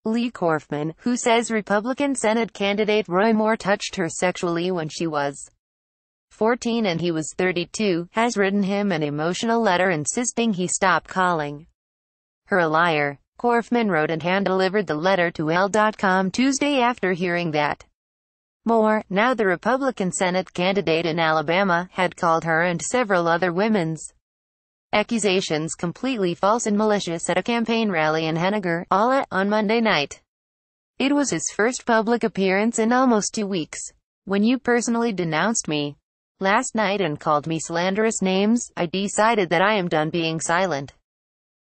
Lee Corfman, who says Republican Senate candidate Roy Moore touched her sexually when she was 14 and he was 32, has written him an emotional letter insisting he stop calling her a liar. Corfman wrote and hand-delivered the letter to Elle.com Tuesday after hearing that Moore, now the Republican Senate candidate in Alabama, had called her and several other women's accusations completely false and malicious at a campaign rally in Henniger, Iowa, on Monday night. It was his first public appearance in almost 2 weeks. When you personally denounced me last night and called me slanderous names, I decided that I am done being silent.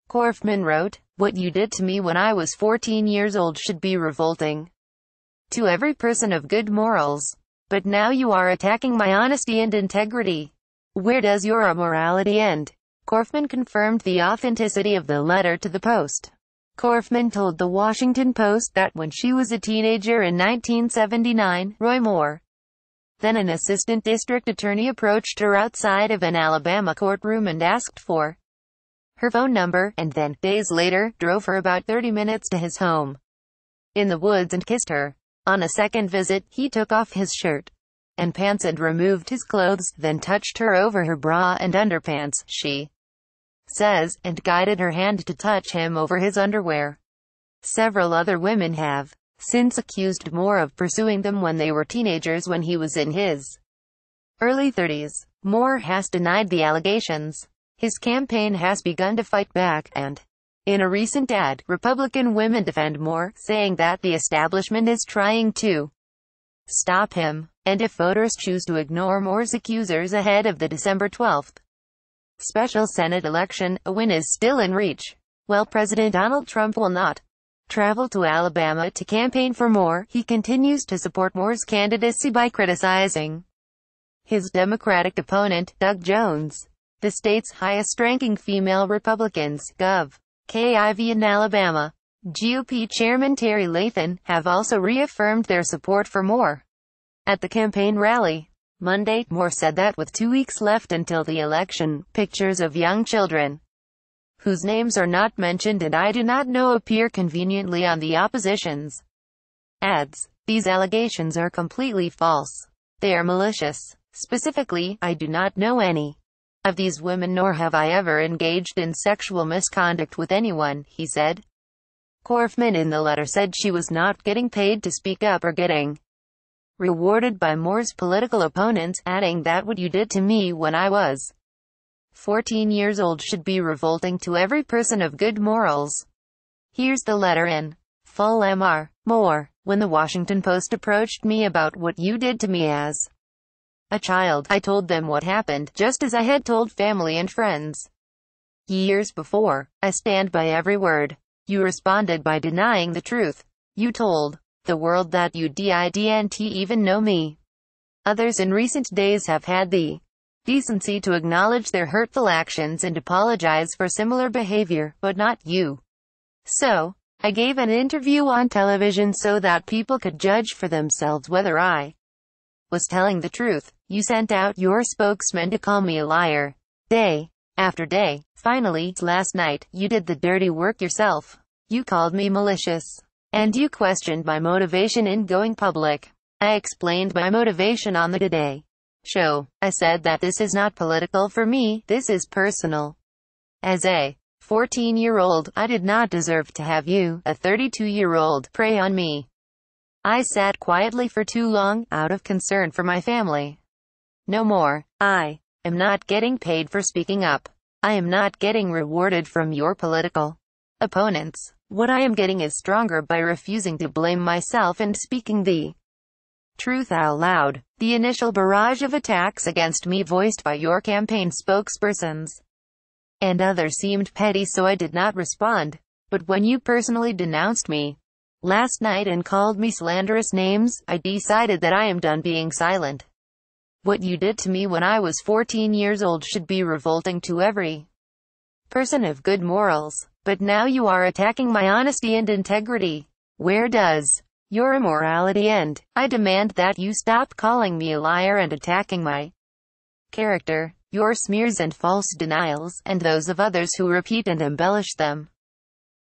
Corfman wrote, "What you did to me when I was 14 years old should be revolting to every person of good morals. But now you are attacking my honesty and integrity. Where does your immorality end?" Corfman confirmed the authenticity of the letter to the Post. Corfman told the Washington Post that when she was a teenager in 1979, Roy Moore, then an assistant district attorney, approached her outside of an Alabama courtroom and asked for her phone number, and then, days later, drove her about 30 minutes to his home in the woods and kissed her. On a second visit, he took off his shirt and pants and removed his clothes, then touched her over her bra and underpants, she says, and guided her hand to touch him over his underwear. Several other women have since accused Moore of pursuing them when they were teenagers when he was in his early 30s. Moore has denied the allegations. His campaign has begun to fight back, and in a recent ad, Republican women defend Moore, saying that the establishment is trying to stop him, and if voters choose to ignore Moore's accusers ahead of the December 12th special Senate election, a win is still in reach. While President Donald Trump will not travel to Alabama to campaign for Moore, he continues to support Moore's candidacy by criticizing his Democratic opponent, Doug Jones. The state's highest-ranking female Republicans, Gov. KIV in Alabama, GOP Chairman Terry Lathan, have also reaffirmed their support for Moore. At the campaign rally Monday, Moore said that with 2 weeks left until the election, pictures of young children whose names are not mentioned and I do not know appear conveniently on the opposition's ads. These allegations are completely false. They are malicious. Specifically, I do not know any of these women, nor have I ever engaged in sexual misconduct with anyone, he said. Corfman in the letter said she was not getting paid to speak up or getting rewarded by Moore's political opponents, adding that what you did to me when I was 14 years old should be revolting to every person of good morals. Here's the letter in full. Mr. Moore, when the Washington Post approached me about what you did to me as a child, I told them what happened, just as I had told family and friends years before. I stand by every word. You responded by denying the truth. You told the world that you didn't even know me. Others in recent days have had the decency to acknowledge their hurtful actions and apologize for similar behavior, but not you. So, I gave an interview on television so that people could judge for themselves whether I was telling the truth. You sent out your spokesman to call me a liar, day after day. Finally, last night, you did the dirty work yourself. You called me malicious, and you questioned my motivation in going public. I explained my motivation on the Today Show. I said that this is not political for me, this is personal. As a 14-year-old, I did not deserve to have you, a 32-year-old, prey on me. I sat quietly for too long, out of concern for my family. No more. I am not getting paid for speaking up. I am not getting rewarded from your political opponents. What I am getting is stronger by refusing to blame myself and speaking the truth out loud. The initial barrage of attacks against me voiced by your campaign spokespersons and others seemed petty, so I did not respond. But when you personally denounced me last night and called me slanderous names, I decided that I am done being silent. What you did to me when I was 14 years old should be revolting to every person of good morals. But now you are attacking my honesty and integrity. Where does your immorality end? I demand that you stop calling me a liar and attacking my character, your smears and false denials, and those of others who repeat and embellish them.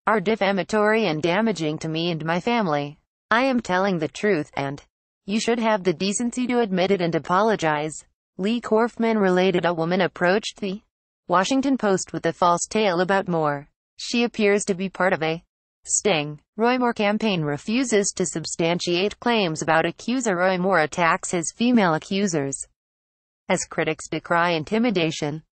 are defamatory and damaging to me and my family. I am telling the truth, and you should have the decency to admit it and apologize. Lee Korfman related a woman approached the Washington Post with a false tale about Moore. She appears to be part of a sting. Roy Moore campaign refuses to substantiate claims about accuser. Roy Moore attacks his female accusers as critics decry intimidation.